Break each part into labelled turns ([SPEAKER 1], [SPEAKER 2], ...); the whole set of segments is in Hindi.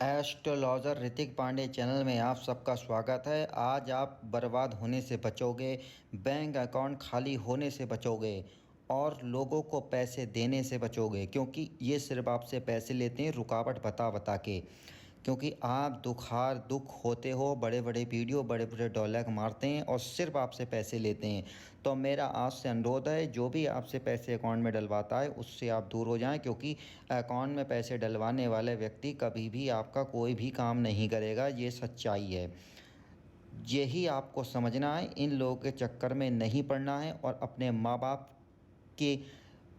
[SPEAKER 1] एस्ट्रोलॉजर ऋतिक पांडे चैनल में आप सबका स्वागत है। आज आप बर्बाद होने से बचोगे, बैंक अकाउंट खाली होने से बचोगे और लोगों को पैसे देने से बचोगे, क्योंकि ये सिर्फ आपसे पैसे लेते हैं रुकावट बता बता के। क्योंकि आप दुख होते हो, बड़े बड़े वीडियो बड़े बड़े डायलॉग मारते हैं और सिर्फ आपसे पैसे लेते हैं। तो मेरा आपसे अनुरोध है, जो भी आपसे पैसे अकाउंट में डलवाता है उससे आप दूर हो जाएं, क्योंकि अकाउंट में पैसे डलवाने वाले व्यक्ति कभी भी आपका कोई भी काम नहीं करेगा। ये सच्चाई है, यही आपको समझना है। इन लोगों के चक्कर में नहीं पड़ना है और अपने माँ बाप के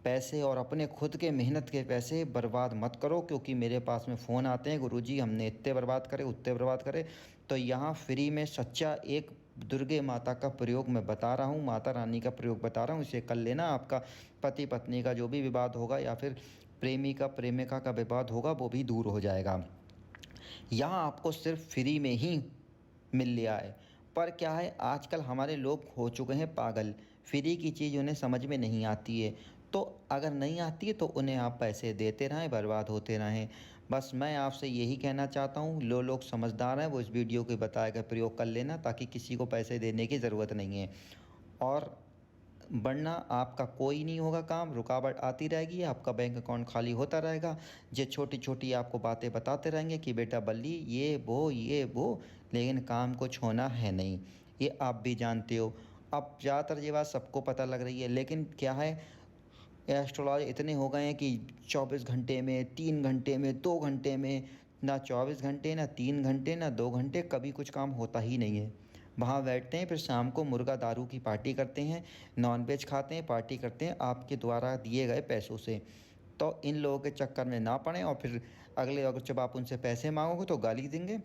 [SPEAKER 1] पैसे और अपने खुद के मेहनत के पैसे बर्बाद मत करो। क्योंकि मेरे पास में फ़ोन आते हैं, गुरुजी हमने इतने बर्बाद करे उतने बर्बाद करे। तो यहाँ फ्री में सच्चा एक दुर्गे माता का प्रयोग मैं बता रहा हूँ, माता रानी का प्रयोग बता रहा हूँ, इसे कर लेना। आपका पति पत्नी का जो भी विवाद होगा या फिर प्रेमी का प्रेमिका का विवाद होगा वो भी दूर हो जाएगा। यहाँ आपको सिर्फ फ्री में ही मिल लिया है। पर क्या है, आजकल हमारे लोग हो चुके हैं पागल, फ्री की चीज़ उन्हें समझ में नहीं आती है। तो अगर नहीं आती है तो उन्हें आप पैसे देते रहें, बर्बाद होते रहें। बस मैं आपसे यही कहना चाहता हूँ, लोग समझदार हैं वो इस वीडियो के बताए गए प्रयोग कर लेना, ताकि किसी को पैसे देने की ज़रूरत नहीं है। और वरना आपका कोई नहीं होगा काम, रुकावट आती रहेगी, आपका बैंक अकाउंट खाली होता रहेगा। ये छोटी छोटी आपको बातें बताते रहेंगे कि बेटा बल्ली ये वो, लेकिन काम कुछ होना है नहीं, ये आप भी जानते हो। अब ज़्यादातर ये बात सबको पता लग रही है, लेकिन क्या है, एस्ट्रोलॉजर इतने हो गए हैं कि 24 घंटे में, 3 घंटे में, 2 घंटे में, ना 24 घंटे ना 3 घंटे ना 2 घंटे कभी कुछ काम होता ही नहीं है। वहाँ बैठते हैं, फिर शाम को मुर्गा दारू की पार्टी करते हैं, नॉनवेज खाते हैं, पार्टी करते हैं आपके द्वारा दिए गए पैसों से। तो इन लोगों के चक्कर में ना पड़ें, और फिर अगले वक्त जब आप उनसे पैसे मांगोगे तो गाली देंगे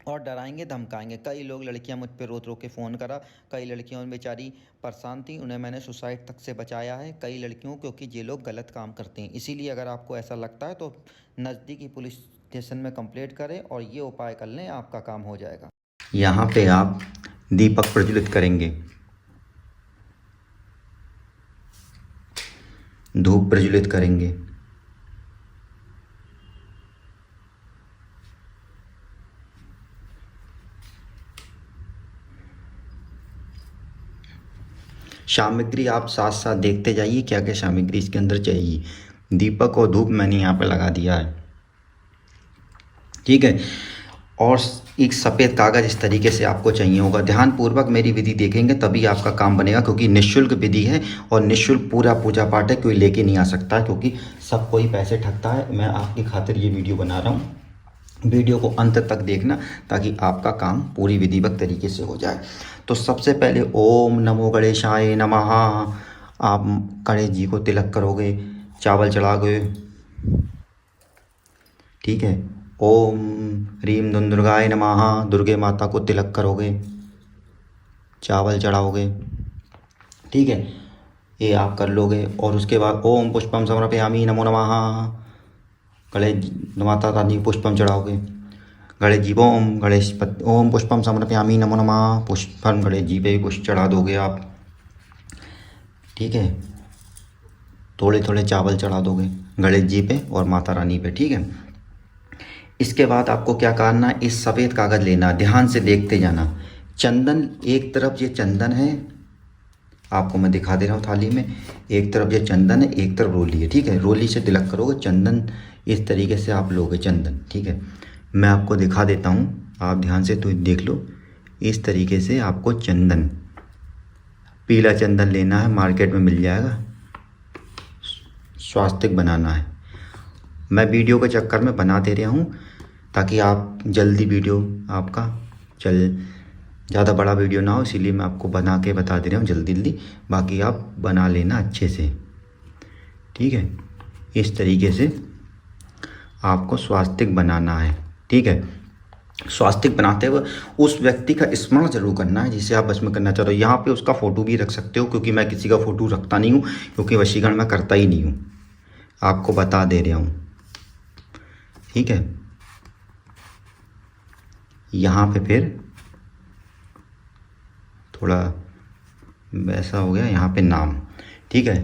[SPEAKER 1] और डराएंगे धमकाएंगे। कई लोग, लड़कियां मुझ पे रो रो के फ़ोन करा, कई लड़कियां बेचारी परेशान थी, उन्हें मैंने सुसाइड तक से बचाया है, कई लड़कियों, क्योंकि ये लोग गलत काम करते हैं। इसीलिए अगर आपको ऐसा लगता है तो नज़दीकी पुलिस स्टेशन में कंप्लेंट करें और ये उपाय कर लें, आपका काम हो जाएगा। यहाँ पे आप दीपक प्रज्वलित करेंगे, धूप प्रज्वलित करेंगे, सामग्री आप साथ साथ देखते जाइए क्या क्या सामग्री इसके अंदर चाहिए। दीपक और धूप मैंने यहाँ पे लगा दिया है, ठीक है। और एक सफ़ेद कागज़ इस तरीके से आपको चाहिए होगा। ध्यानपूर्वक मेरी विधि देखेंगे तभी आपका काम बनेगा, क्योंकि निःशुल्क विधि है और निःशुल्क पूरा पूजा पाठ है, कोई लेके नहीं आ सकता, क्योंकि सब कोई पैसे ठगता है। मैं आपकी खातिर ये वीडियो बना रहा हूँ, वीडियो को अंत तक देखना ताकि आपका काम पूरी विधिवत तरीके से हो जाए। तो सबसे पहले ओम नमो गणेशाय नमः, आप गणेश जी को तिलक करोगे, चावल चढ़ाओगे, ठीक है। ओम ह्रीम दुर्गाय नमः, दुर्गे माता को तिलक करोगे, चावल चढ़ाओगे, ठीक है। ये आप कर लोगे और उसके बाद ओम पुष्पम समर्पयामि नमो नमः, गणेश माता रानी पुष्पम चढ़ाओगे। गणेश जी ओम पुष्पम समर्पयामि नमो नमः, पुष्पम गणेश जी पे पुष्प चढ़ा दोगे आप, ठीक है। थोड़े थोड़े चावल चढ़ा दोगे गणेश जी पे और माता रानी पे, ठीक है। इसके बाद आपको क्या करना, इस सफ़ेद कागज़ लेना, ध्यान से देखते जाना। चंदन एक तरफ, ये चंदन है, आपको मैं दिखा दे रहा हूँ थाली में, एक तरफ ये चंदन है, एक तरफ रोली है, ठीक है। रोली से तिलक करोगे, चंदन इस तरीके से आप लोगे चंदन, ठीक है। मैं आपको दिखा देता हूँ, आप ध्यान से तो देख लो। इस तरीके से आपको चंदन, पीला चंदन लेना है, मार्केट में मिल जाएगा, स्वास्तिक बनाना है। मैं वीडियो के चक्कर में बना दे रहा हूँ ताकि आप जल्दी वीडियो आपका चल, ज़्यादा बड़ा वीडियो ना हो, इसीलिए मैं आपको बना के बता दे रहा हूँ जल्दी जल्दी। बाकी आप बना लेना अच्छे से, ठीक है। इस तरीके से आपको स्वास्तिक बनाना है, ठीक है। स्वास्तिक बनाते हुए उस व्यक्ति का स्मरण जरूर करना है जिसे आप वश करना चाहते हो। यहाँ पे उसका फ़ोटो भी रख सकते हो, क्योंकि मैं किसी का फ़ोटो रखता नहीं हूँ, क्योंकि वशीकरण मैं करता ही नहीं हूँ, आपको बता दे रहा हूँ, ठीक है। यहाँ पे फिर थोड़ा वैसा हो गया, यहाँ पे नाम, ठीक है।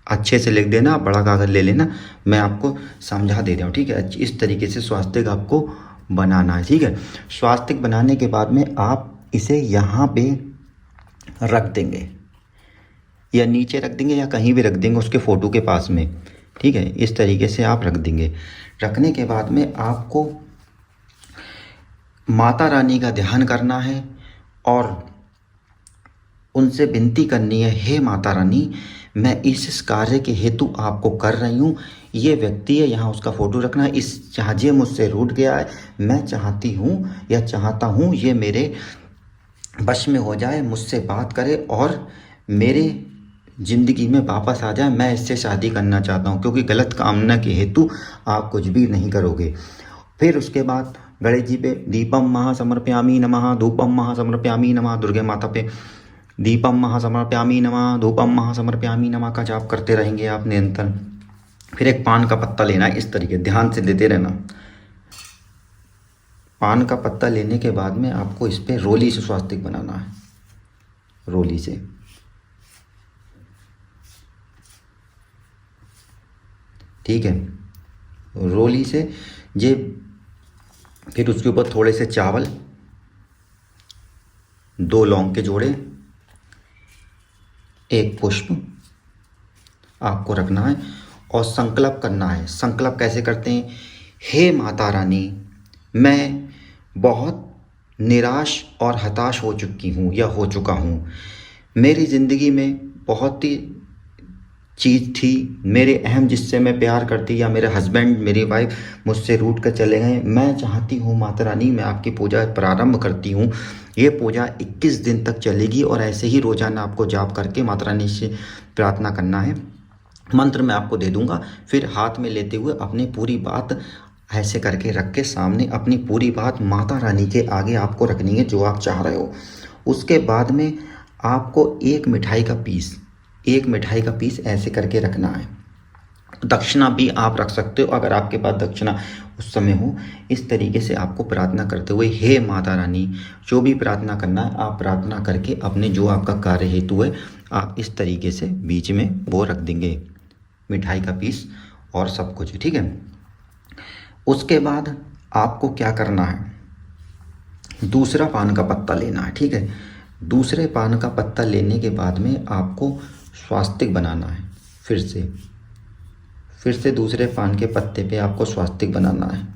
[SPEAKER 1] अच्छे से लिख देना, बड़ा कागज़ ले लेना, मैं आपको समझा दे रहा हूँ, ठीक है। इस तरीके से स्वास्तिक आपको बनाना है, ठीक है। स्वास्तिक बनाने के बाद में आप इसे यहाँ पे रख देंगे, या नीचे रख देंगे या कहीं भी रख देंगे उसके फ़ोटो के पास में, ठीक है। इस तरीके से आप रख देंगे। रखने के बाद में आपको माता रानी का ध्यान करना है और उनसे विनती करनी है, हे माता रानी, मैं इस कार्य के हेतु आपको कर रही हूँ। ये व्यक्ति है, यहाँ उसका फ़ोटो रखना है, इस ये मुझसे रूठ गया है, मैं चाहती हूँ या चाहता हूँ ये मेरे वश में हो जाए, मुझसे बात करे और मेरे ज़िंदगी में वापस आ जाए। मैं इससे शादी करना चाहता हूँ, क्योंकि गलत कामना के हेतु आप कुछ भी नहीं करोगे। फिर उसके बाद गणेश जी पे दीपम महासमर्पयामि नमः, धूपम महासमर्पयामि नमः, दुर्गे माता पे दीपम महासमर्पयामि नमः, धूपम महासमर्पयामि नमः का जाप करते रहेंगे आप निरंतर। फिर एक पान का पत्ता लेना है, इस तरीके ध्यान से लेते रहना। पान का पत्ता लेने के बाद में आपको इस पर रोली से स्वास्तिक बनाना है, रोली से, ठीक है, रोली से ये। फिर उसके ऊपर थोड़े से चावल, 2 लौंग के जोड़े, एक पुष्प आपको रखना है और संकल्प करना है। संकल्प कैसे करते हैं? हे माता रानी, मैं बहुत निराश और हताश हो चुकी हूँ या हो चुका हूँ। मेरी ज़िंदगी में बहुत ही चीज़ थी, मेरे अहम जिससे मैं प्यार करती, या मेरे हस्बैंड मेरी वाइफ मुझसे रूठ कर चले गए। मैं चाहती हूँ माता रानी, मैं आपकी पूजा प्रारंभ करती हूँ। ये पूजा 21 दिन तक चलेगी और ऐसे ही रोज़ाना आपको जाप करके माता रानी से प्रार्थना करना है। मंत्र मैं आपको दे दूँगा, फिर हाथ में लेते हुए अपनी पूरी बात ऐसे करके रख के सामने अपनी पूरी बात माता रानी के आगे आपको रखनी है, जो आप चाह रहे हो। उसके बाद में आपको एक मिठाई का पीस ऐसे करके रखना है। दक्षिणा भी आप रख सकते हो अगर आपके पास दक्षिणा उस समय हो। इस तरीके से आपको प्रार्थना करते हुए, हे माता रानी, जो भी प्रार्थना करना है आप प्रार्थना करके अपने जो आपका कार्य हेतु है आप इस तरीके से बीच में वो रख देंगे, मिठाई का पीस और सब कुछ, ठीक है। उसके बाद आपको क्या करना है, दूसरा पान का पत्ता लेना है, ठीक है। दूसरे पान का पत्ता लेने के बाद में आपको स्वास्तिक बनाना है। फिर से दूसरे पान के पत्ते पे आपको स्वास्तिक बनाना है,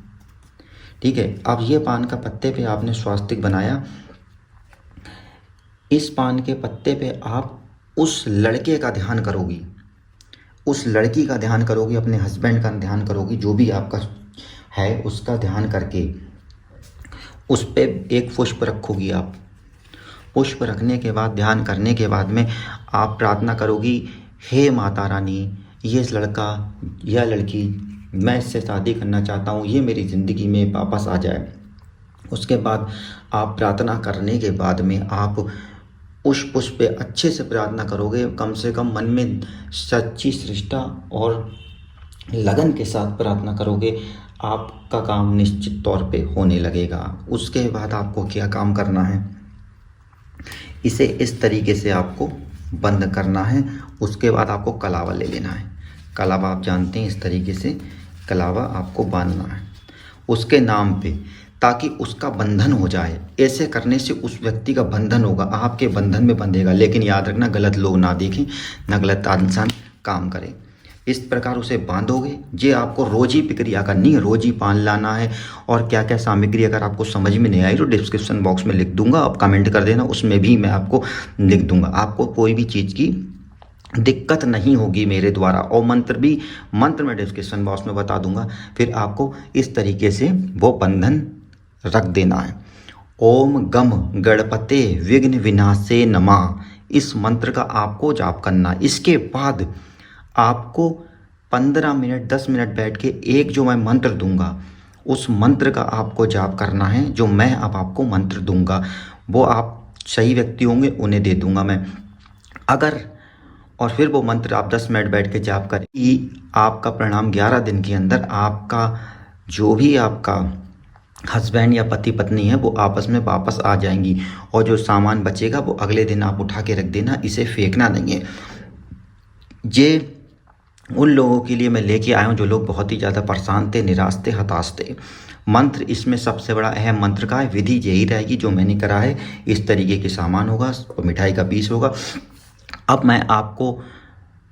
[SPEAKER 1] ठीक है। अब ये पान का पत्ते पे आपने स्वास्तिक बनाया, इस पान के पत्ते पे आप उस लड़के का ध्यान करोगी, उस लड़की का ध्यान करोगी, अपने हस्बैंड का ध्यान करोगी, जो भी आपका है उसका ध्यान करके उस पे एक पुष्प रखोगी आप। पुष्प रखने के बाद, ध्यान करने के बाद में आप प्रार्थना करोगी, हे माता रानी, ये लड़का या लड़की, मैं इससे शादी करना चाहता हूँ, ये मेरी ज़िंदगी में वापस आ जाए। उसके बाद आप प्रार्थना करने के बाद में आप उस पुष्प पे अच्छे से प्रार्थना करोगे, कम से कम मन में सच्ची श्रद्धा और लगन के साथ प्रार्थना करोगे, आपका काम निश्चित तौर पे होने लगेगा। उसके बाद आपको क्या काम करना है, इसे इस तरीके से आपको बंद करना है। उसके बाद आपको कलावा ले लेना है। कलावा आप जानते हैं, इस तरीके से कलावा आपको बांधना है उसके नाम पे, ताकि उसका बंधन हो जाए। ऐसे करने से उस व्यक्ति का बंधन होगा, आपके बंधन में बंधेगा। लेकिन याद रखना, गलत लोग ना देखें, ना गलत इंसान काम करें। इस प्रकार उसे बांधोगे। ये आपको रोज़ ही प्रक्रिया करनी है, रोज़ ही पान लाना है। और क्या क्या सामग्री अगर आपको समझ में नहीं आई तो डिस्क्रिप्शन बॉक्स में लिख दूंगा, आप कमेंट कर देना, उसमें भी मैं आपको लिख दूंगा। आपको कोई भी चीज़ की दिक्कत नहीं होगी मेरे द्वारा। और मंत्र में डिस्क्रिप्शन बॉक्स में बता दूंगा। फिर आपको इस तरीके से वो बंधन रख देना है। ओम गम गणपते विघ्न विनाशे नमः, इस मंत्र का आपको जाप करना। इसके बाद आपको 15 मिनट 10 मिनट बैठ के एक जो मैं मंत्र दूंगा उस मंत्र का आपको जाप करना है। जो मैं अब आपको मंत्र दूंगा वो आप सही व्यक्ति होंगे उन्हें दे दूंगा मैं। और फिर वो मंत्र आप 10 मिनट बैठ के जाप करें, आपका परिणाम 11 दिन के अंदर आपका जो भी आपका हस्बैंड या पति पत्नी है वो आपस में वापस आ जाएंगी। और जो सामान बचेगा वो अगले दिन आप उठा के रख देना, इसे फेंकना नहीं है। ये उन लोगों के लिए मैं लेके आया हूँ जो लोग बहुत ही ज़्यादा परेशान थे, निराश थे, हताश थे। मंत्र इसमें सबसे बड़ा अहम मंत्र का है, विधि यही रहेगी जो मैंने करा है। इस तरीके के सामान होगा, मिठाई का पीस होगा। अब मैं आपको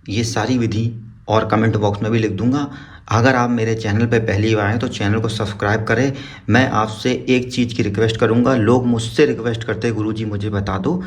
[SPEAKER 1] ये सारी विधि और कमेंट बॉक्स में भी लिख दूंगा। अगर आप मेरे चैनल पे पहली बार आए तो चैनल को सब्सक्राइब करें। मैं आपसे एक चीज़ की रिक्वेस्ट करूंगा, लोग मुझसे रिक्वेस्ट करते हैं गुरुजी मुझे बता दो,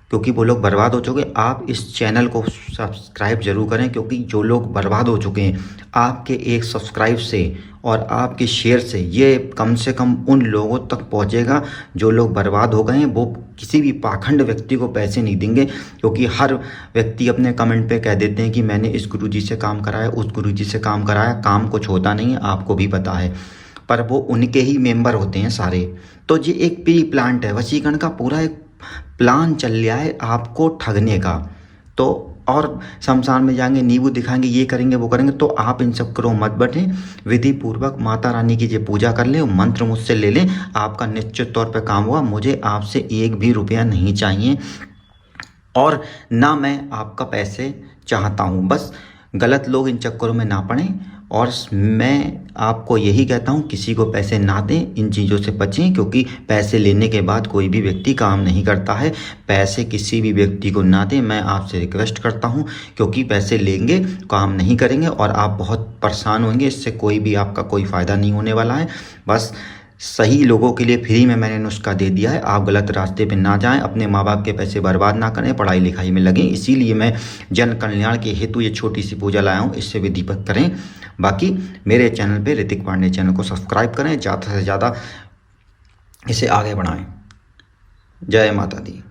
[SPEAKER 1] क्योंकि वो लोग बर्बाद हो चुके। आप इस चैनल को सब्सक्राइब जरूर करें, क्योंकि जो लोग बर्बाद हो चुके हैं, आपके एक सब्सक्राइब से और आपके शेयर से ये कम से कम उन लोगों तक पहुंचेगा जो लोग बर्बाद हो गए हैं। वो किसी भी पाखंड व्यक्ति को पैसे नहीं देंगे, क्योंकि हर व्यक्ति अपने कमेंट पे कह देते हैं कि मैंने इस गुरुजी से काम कराया, उस गुरुजी से काम कराया। काम कुछ होता नहीं है, आपको भी पता है, पर वो उनके ही मेंबर होते हैं सारे। तो ये एक प्री प्लांट है, वशीकरण का पूरा एक प्लान चल रहा है आपको ठगने का। तो और शमशान में जाएंगे, नींबू दिखाएंगे, ये करेंगे, वो करेंगे, तो आप इन सब करो मत बैठे। विधि पूर्वक माता रानी की ये पूजा कर लें, मंत्र मुझसे ले लें, आपका निश्चित तौर पे काम होगा। मुझे आपसे एक भी रुपया नहीं चाहिए और ना मैं आपका पैसे चाहता हूँ। बस गलत लोग इन चक्करों में ना पड़ें। और मैं आपको यही कहता हूँ, किसी को पैसे ना दें, इन चीज़ों से बचें, क्योंकि पैसे लेने के बाद कोई भी व्यक्ति काम नहीं करता है। पैसे किसी भी व्यक्ति को ना दें, मैं आपसे रिक्वेस्ट करता हूँ, क्योंकि पैसे लेंगे काम नहीं करेंगे और आप बहुत परेशान होंगे। इससे कोई भी आपका कोई फ़ायदा नहीं होने वाला है। बस सही लोगों के लिए फ्री में मैंने नुस्खा दे दिया है। आप गलत रास्ते पे ना जाएं, अपने माँ बाप के पैसे बर्बाद ना करें, पढ़ाई लिखाई में लगें। इसीलिए मैं जन कल्याण के हेतु ये छोटी सी पूजा लाया हूँ, इससे विधि करें। बाकी मेरे चैनल पे ऋतिक पांडे चैनल को सब्सक्राइब करें, ज़्यादा से ज़्यादा इसे आगे बढ़ाएं। जय माता दी।